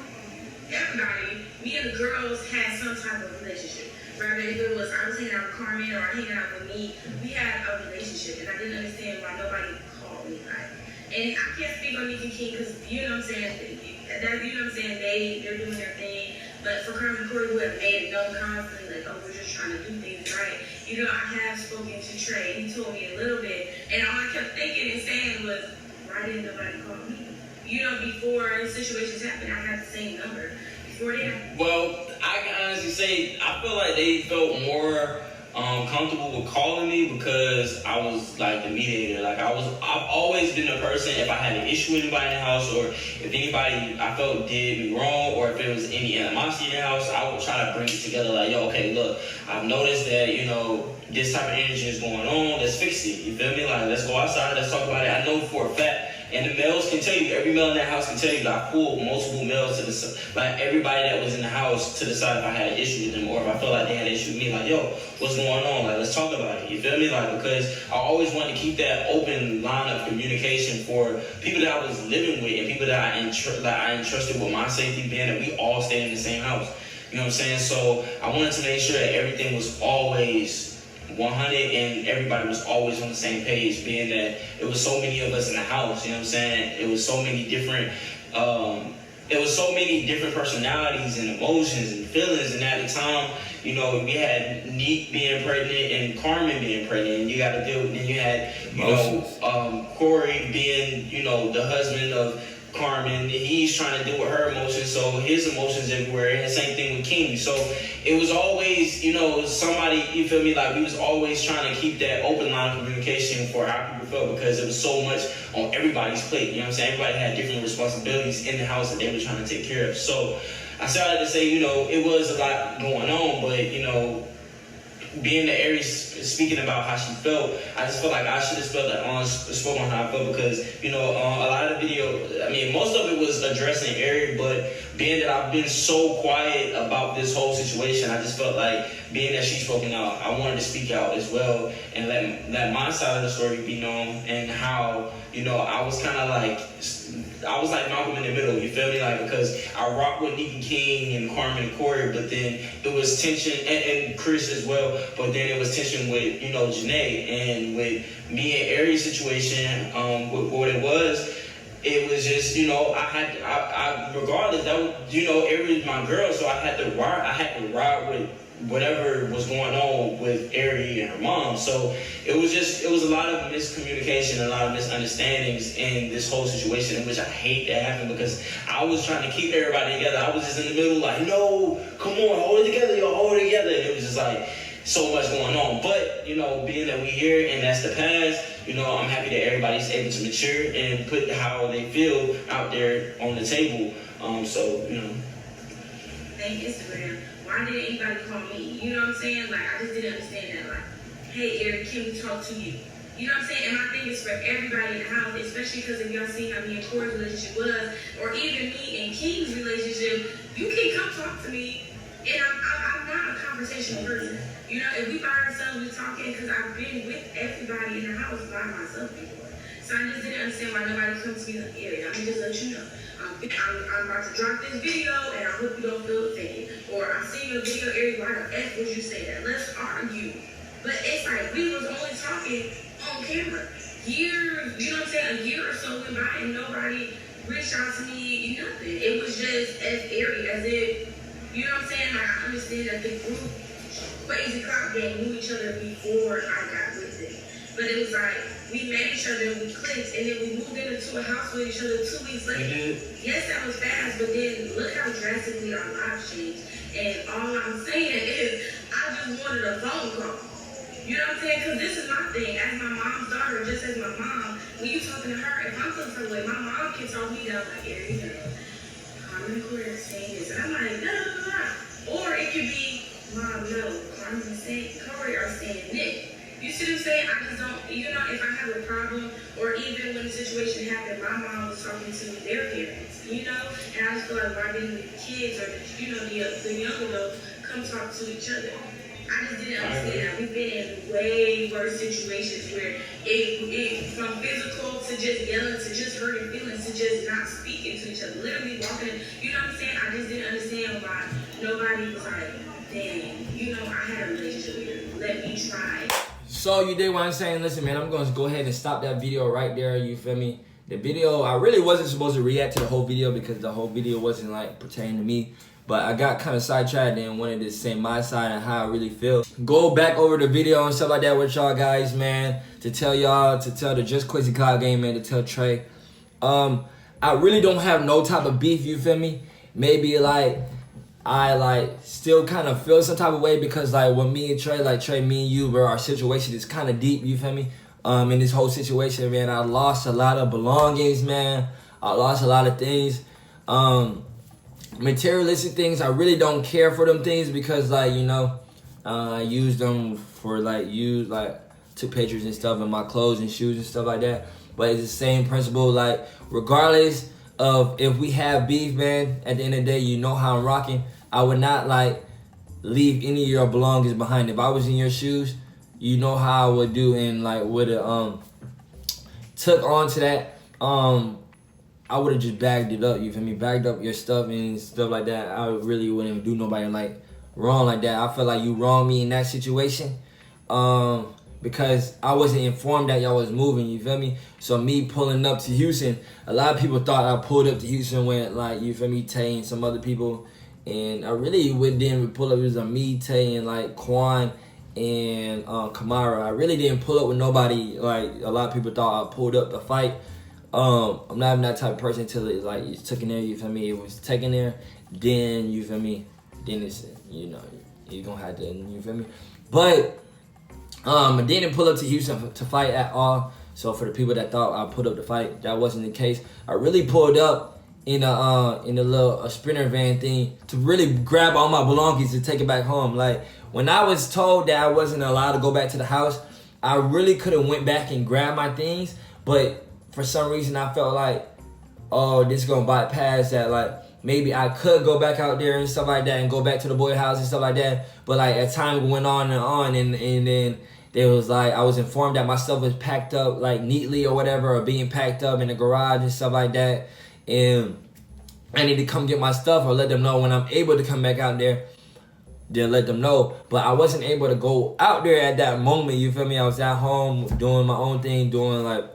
everybody, me and the girls had some type of relationship. Rather if it was I was hanging out with Carmen or hanging out with me, we had a relationship, and I didn't understand why nobody called me. Like, and I can't speak on Nick and King because you know what I'm saying. That you know what I'm saying. They're doing their thing. But for Carmen and Corey, who have made it known constantly, like, oh, we're just trying to do things right. You know, I have spoken to Trey. He told me a little bit, and all I kept thinking and saying was, why didn't nobody call me? You know, before situations happened, I had the same number. Before they happened. Well, I can honestly say I feel like they felt more comfortable with calling me because I was like the mediator. Like I've always been the person, if I had an issue with anybody in the house or if anybody I felt did me wrong or if there was any animosity in the house, I would try to bring it together like, yo, okay, look, I've noticed that, you know, this type of energy is going on, let's fix it. You feel me? Like, let's go outside, let's talk about it. I know for a fact, and the males can tell you, every male in that house can tell you that I pulled multiple males to the side, like everybody that was in the house to decide if I had an issue with them or if I felt like they had an issue with me, like, yo, what's going on? Like, let's talk about it. You feel me? Like, because I always wanted to keep that open line of communication for people that I was living with and people that I entrusted with my safety, being that we all stayed in the same house. You know what I'm saying? So I wanted to make sure that everything was always 100 and everybody was always on the same page, being that it was so many of us in the house, you know what I'm saying? It was so many different personalities and emotions and feelings, and at the time, you know, we had Neek being pregnant and Carmen being pregnant, and you got to deal with, and you had, you know, Corey being, you know, the husband of Carmen, and he's trying to deal with her emotions, so his emotions everywhere, and the same thing with King. So it was always, you know, somebody, you feel me, like we was always trying to keep that open line of communication for how people felt, because it was so much on everybody's plate, you know what I'm saying? Everybody had different responsibilities in the house that they were trying to take care of. So I started to say, you know, it was a lot going on, but, you know, being the Airi speaking about how she felt, I just felt like I should have spoke on how I felt, because, you know, a lot of the video, I mean, most of it was addressing Airi, but being that I've been so quiet about this whole situation, I just felt like, being that she's spoken out, I wanted to speak out as well and let my side of the story be known, and how, you know, I was kind of like, I was like Malcolm in the middle, you feel me? Like, because I rocked with Nick and King and Carmen and Corey, but then it was tension, and Chris as well, but then it was tension with, you know, Janae, and with me and Airi's situation, with what it was just, you know, I regardless, that was, you know, Airi was my girl, so I had to ride with whatever was going on with Airi and her mom. So it was a lot of miscommunication, a lot of misunderstandings in this whole situation, in which I hate that happened, because I was trying to keep everybody together. I was just in the middle like, no, come on, hold it together, yo, hold it together. And it was just like so much going on. But, you know, being that we here and that's the past, you know, I'm happy that everybody's able to mature and put how they feel out there on the table. So, you know. Thank Instagram. Why didn't anybody call me? You know what I'm saying? Like, I just didn't understand that. Like, hey, Airi, can we talk to you? You know what I'm saying? And my thing is for everybody in the house, especially because if y'all see how me and Corey's relationship was, or even me and King's relationship, you can come talk to me, and I'm not a conversational person. You know, if we by ourselves, we talking, because I've been with everybody in the house by myself before. So I just didn't understand why nobody comes to me like, Airi, I'm just let you know. I'm about to drop this video, and I hope you don't feel offended. Or I seen your video, Airi, why the F would you say that? Let's argue. But it's like, we was only talking on camera. Years, you know what I'm saying? A year or so went by, and nobody reached out to me, nothing. It was just as Airi, as if, you know what I'm saying? Like, I understand that the group, Crazy Clock Gang, knew each other before I got with it. But it was like, we met each other and we clicked, and then we moved into a house with each other 2 weeks later. Yes, that was fast, but then look how drastically our lives changed. And all I'm saying is, I just wanted a phone call. You know what I'm saying? Because this is my thing. As my mom's daughter, just as my mom, when you talking to her, if I'm feeling some way, my mom can talk me down like, Airi, you know, Carmen and Corey are saying this. And I'm like, no. Or it could be, Mom, no, Carmen and Corey are saying this. You see what I'm saying? I just don't, you know, if I have a problem, or even when the situation happened, my mom was talking to their parents, you know? And I just feel like, why didn't the kids, or, you know, the young adult come talk to each other? I just didn't understand that. We've been in way worse situations where it from physical to just yelling to just hurting feelings to just not speaking to each other. Literally walking, you know what I'm saying? I just didn't understand why nobody was like, dang, you know, I had a relationship with her. Let me try. So you did what I'm saying. Listen, man, I'm going to go ahead and stop that video right there. You feel me? The video, I really wasn't supposed to react to the whole video because the whole video wasn't like pertaining to me. But I got kind of sidetracked and wanted to say my side and how I really feel. Go back over the video and stuff like that with y'all guys, man. To tell y'all, to tell the Jqcg Cloud game, man, to tell Trey. I really don't have no type of beef, you feel me? Maybe like, I like still kind of feel some type of way because like when me and Trey, like Trey, me and you, bro, our situation is kind of deep, you feel me? In this whole situation, man, I lost a lot of belongings, man. I lost a lot of things. Materialistic things, I really don't care for them things because like, you know, I use them for like, took pictures and stuff in my clothes and shoes and stuff like that. But it's the same principle, like regardless of if we have beef, man, at the end of the day, you know how I'm rocking. I would not like leave any of your belongings behind. If I was in your shoes, you know how I would do, and like would have took on to that. I would have just bagged it up, you feel me? Bagged up your stuff and stuff like that. I really wouldn't do nobody like wrong like that. I feel like you wronged me in that situation because I wasn't informed that y'all was moving, you feel me? So me pulling up to Houston, a lot of people thought I pulled up to Houston with like, you feel me, Tay and some other people. And I really didn't pull up. It was me, Tay, and like Quan and Kamara. I really didn't pull up with nobody. Like a lot of people thought I pulled up to fight. I'm not even that type of person until it's like it's taken there, you feel me? It was taken there, then you feel me? Then it's, you know, you're gonna have to, you feel me? But I didn't pull up to Houston to fight at all. So for the people that thought I pulled up to fight, that wasn't the case. I really pulled up in a little sprinter van thing to really grab all my belongings to take it back home. Like when I was told that I wasn't allowed to go back to the house, I really could have went back and grabbed my things, but for some reason I felt like, oh, this is gonna bypass that. Like maybe I could go back out there and stuff like that and go back to the boy house and stuff like that. But like as time went on and then there was like, I was informed that my stuff was packed up like neatly or whatever, or being packed up in the garage and stuff like that. And I need to come get my stuff or let them know when I'm able to come back out there. Then let them know. But I wasn't able to go out there at that moment, you feel me? I was at home doing my own thing, doing like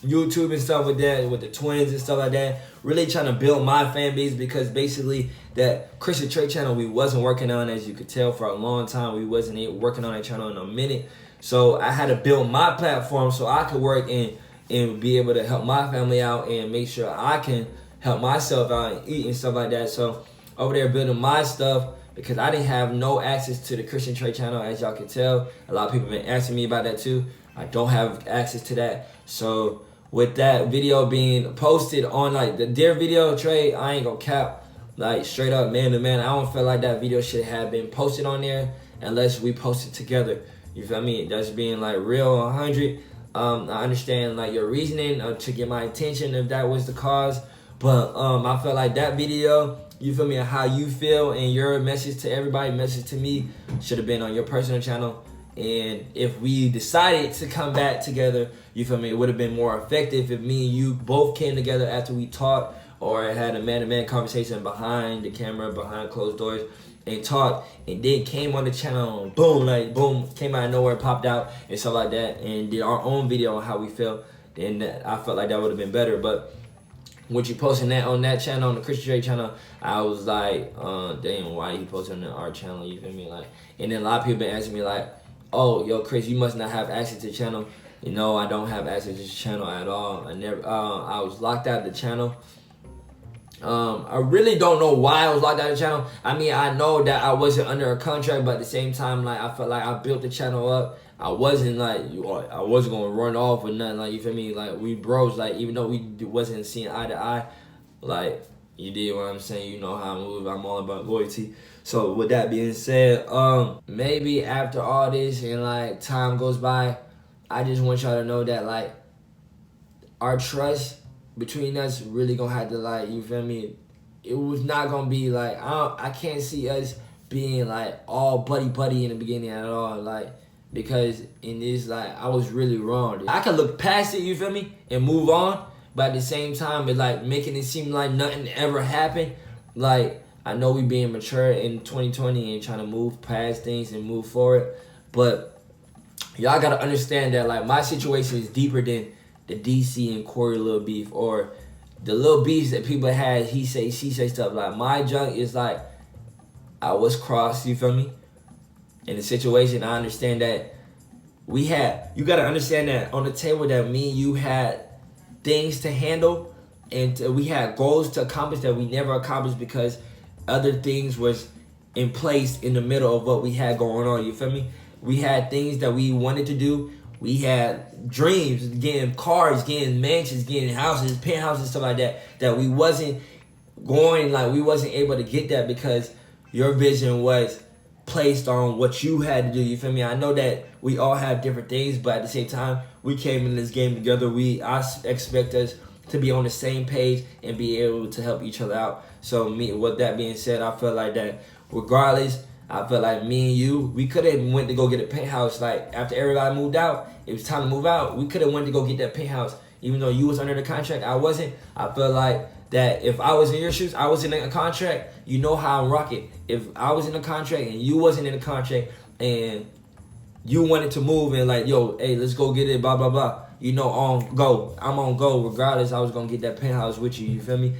YouTube and stuff with that, with the twins and stuff like that. Really trying to build my fan base because basically that Christian Trey channel we wasn't working on, as you could tell, for a long time. We wasn't working on that channel in a minute. So I had to build my platform so I could work and be able to help my family out and make sure I can help myself out and eat and stuff like that. So over there building my stuff because I didn't have no access to the Christian Trey channel, as y'all can tell. A lot of people have been asking me about that too. I don't have access to that. So with that video being posted on like the Deer video, Trey, I ain't gonna cap, like straight up man to man, I don't feel like that video should have been posted on there unless we post it together. You feel me? That's being like real 100. I understand like your reasoning to get my attention if that was the cause. But I felt like that video, you feel me, how you feel and your message to everybody, message to me, should have been on your personal channel. And if we decided to come back together, you feel me, it would have been more effective if me and you both came together after we talked or had a man-to-man conversation behind the camera, behind closed doors, and talked, and then came on the channel and boom, like boom, came out of nowhere, popped out and stuff like that, and did our own video on how we feel. Then I felt like that would have been better. But when you posting that on that channel, on the Jqcg channel, I was like, damn, why you posting on our channel, you feel me? Like, and then a lot of people been asking me like, oh, yo, Chris, you must not have access to the channel. You know, I don't have access to the channel at all. I was locked out of the channel. I really don't know why I was locked out of the channel. I mean, I know that I wasn't under a contract, but at the same time, like, I felt like I built the channel up. I wasn't like, I wasn't gonna run off or nothing, like, you feel me? Like, we bros, like, even though we wasn't seeing eye to eye, like, you did what I'm saying, you know how I move, I'm all about loyalty. So with that being said, maybe after all this and like time goes by, I just want y'all to know that like our trust between us really gonna have to, like, you feel me, it was not gonna be like, I can't see us being like all buddy in the beginning at all, like, because in this, like, I was really wrong. I could look past it, you feel me, and move on, but at the same time, it's like making it seem like nothing ever happened. Like, I know we being mature in 2020 and trying to move past things and move forward, but y'all gotta understand that like my situation is deeper than the DC and Corey little beef or the little beefs that people had, he say, she say stuff. Like, my junk is like, I was crossed, you feel me? In the situation, I understand that you gotta understand that on the table that me and you had things to handle and we had goals to accomplish that we never accomplished because other things was in place in the middle of what we had going on, you feel me? We had things that we wanted to do. We had dreams, getting cars, getting mansions, getting houses, penthouses, stuff like that, that we wasn't going, like, we wasn't able to get that because your vision was placed on what you had to do, you feel me? I know that we all have different things, but at the same time, we came in this game together. I expect us to be on the same page and be able to help each other out. So with that being said, I feel like that regardless, I feel like me and you, we could have went to go get a penthouse. Like, after everybody moved out, it was time to move out. We could have went to go get that penthouse. Even though you was under the contract, I wasn't. I feel like that if I was in your shoes, I was in a contract, you know how I'm rocking. If I was in a contract and you wasn't in a contract and you wanted to move and like, yo, hey, let's go get it, blah, blah, blah. You know, on go. I'm on go. Regardless, I was going to get that penthouse with you, you feel me?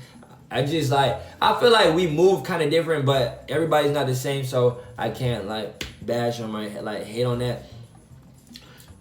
I just like, I feel like we move kind of different, but everybody's not the same, so I can't like bash on my, like, hate on that.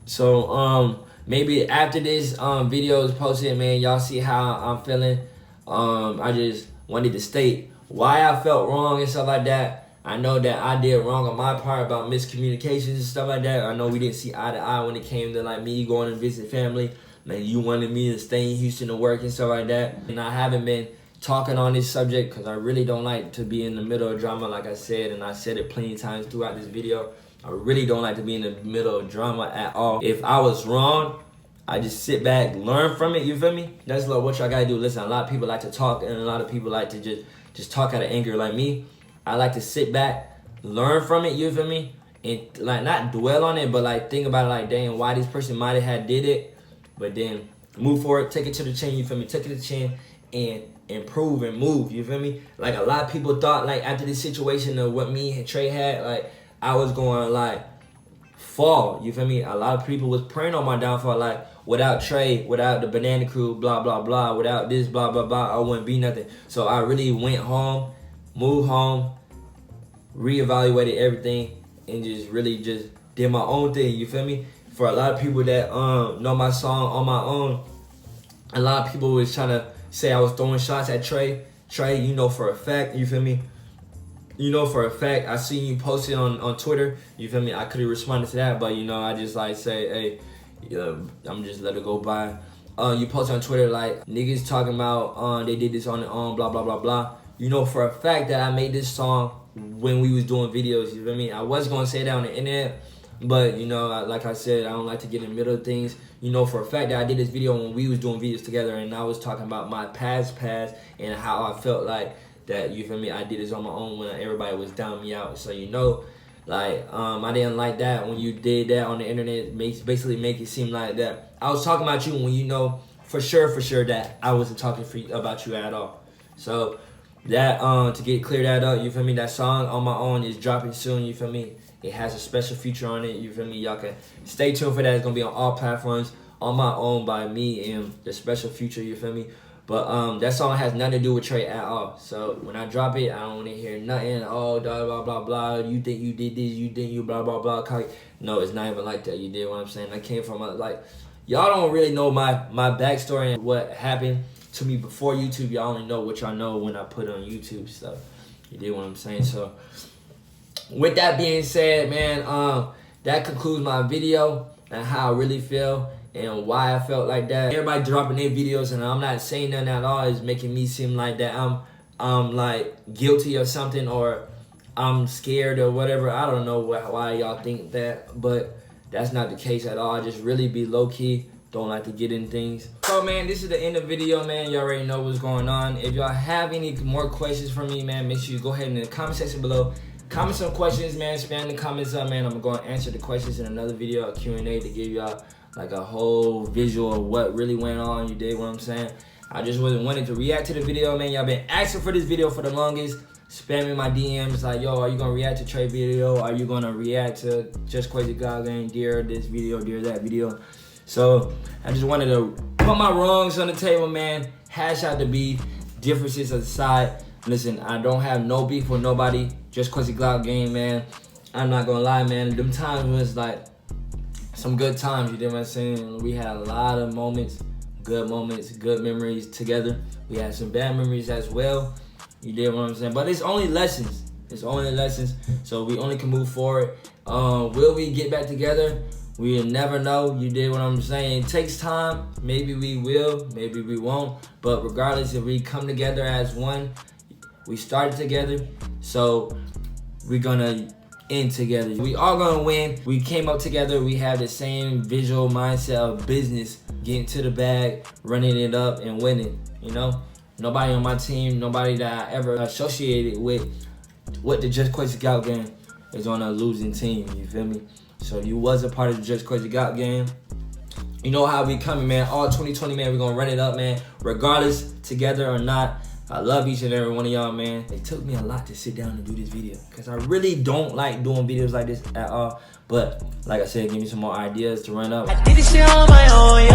So maybe after this video is posted, man, y'all see how I'm feeling. I just wanted to state why I felt wrong and stuff like that. I know that I did wrong on my part about miscommunications and stuff like that. I know we didn't see eye to eye when it came to like me going to visit family. Man, you wanted me to stay in Houston to work and stuff like that. And I haven't been talking on this subject because I really don't like to be in the middle of drama, like I said, and I said it plenty of times throughout this video. I really don't like to be in the middle of drama at all. If I was wrong, I just sit back, learn from it, you feel me? That's like what y'all gotta do. Listen, a lot of people like to talk and a lot of people like to just talk out of anger. Like me, I like to sit back, learn from it, you feel me? And like not dwell on it, but like think about it like, dang, why this person might have did it, but then move forward, take it to the chin, you feel me? Take it to the chin and improve and move, you feel me? Like a lot of people thought like after this situation of what me and Trey had, like I was going like fall, you feel me? A lot of people was praying on my downfall, like without Trey, without the Banana Crew, blah, blah, blah, without this, blah, blah, blah, I wouldn't be nothing. So I really went home, moved home, reevaluated everything, and just really just did my own thing, you feel me? For a lot of people that know my song On My Own, a lot of people was trying to say I was throwing shots at Trey. Trey, you know for a fact, you feel me? You know for a fact, I seen you posted on Twitter, you feel me? I could have responded to that, but you know, I just like say, hey, I'm just let it go by. You posted on Twitter like, niggas talking about they did this on their own, blah, blah, blah, blah. You know for a fact that I made this song when we was doing videos, you feel me? I was gonna say that on the internet, But, you know, like I said, I don't like to get in the middle of things. You know, for a fact that I did this video when we was doing videos together, and I was talking about my past and how I felt like that, you feel me, I did this on my own when everybody was down me out. So, you know, like, I didn't like that when you did that on the internet. Basically make it seem like that I was talking about you when, you know, for sure that I wasn't talking about you at all. So that to get clear that up, you feel me, that song On My Own is dropping soon, you feel me. It has a special feature on it, you feel me. Y'all can stay tuned for that. It's gonna be on all platforms. On My Own by me and the special feature, you feel me. But that song has nothing to do with Trey at all. So when I drop it, I don't want to hear nothing. Oh, blah blah blah blah. You think you did this? You think you blah blah blah? No, it's not even like that. You did what I'm saying. I came from like, y'all don't really know my backstory and what happened to me before YouTube. Y'all only know what y'all know when I put it on YouTube stuff. You did what I'm saying. So with that being said, man, that concludes my video and how I really feel and why I felt like that. Everybody dropping their videos and I'm not saying nothing at all is making me seem like that I'm like guilty of something or I'm scared or whatever. I don't know why y'all think that, but that's not the case at all. I just really be low-key, don't like to get in things. So, man, this is the end of the video, man. You already know what's going on. If y'all have any more questions for me, man, make sure you go ahead in the comment section below. Comment some questions, man. Spam the comments up, man. I'm going to answer the questions in another video, a Q&A, to give y'all like a whole visual of what really went on. You dig what I'm saying? I just wasn't wanting to react to the video, man. Y'all been asking for this video for the longest. Spamming my DMs like, yo, are you gonna react to Trey video? Are you gonna react to Jqcg gang, dear this video, dear that video? So I just wanted to put my wrongs on the table, man. Hash out the beef, differences aside. Listen, I don't have no beef with nobody. Jqcg gang, man. I'm not gonna lie, man. Them times was like some good times, you know what I'm saying? We had a lot of moments, good memories together. We had some bad memories as well. You did what I'm saying? But it's only lessons. It's only lessons. So we only can move forward. Will we get back together? We'll never know. You did what I'm saying? It takes time. Maybe we will. Maybe we won't. But regardless, if we come together as one, we started together. So we're going to end together. We all going to win. We came up together. We have the same visual mindset of business. Getting to the bag, running it up, and winning. You know? Nobody on my team, nobody that I ever associated with the Jqcg gang is on a losing team, you feel me? So you was a part of the Jqcg gang. You know how we coming, man. All 2020, man, we're gonna run it up, man. Regardless, together or not, I love each and every one of y'all, man. It took me a lot to sit down and do this video because I really don't like doing videos like this at all. But like I said, give me some more ideas to run up. I did this shit on my own,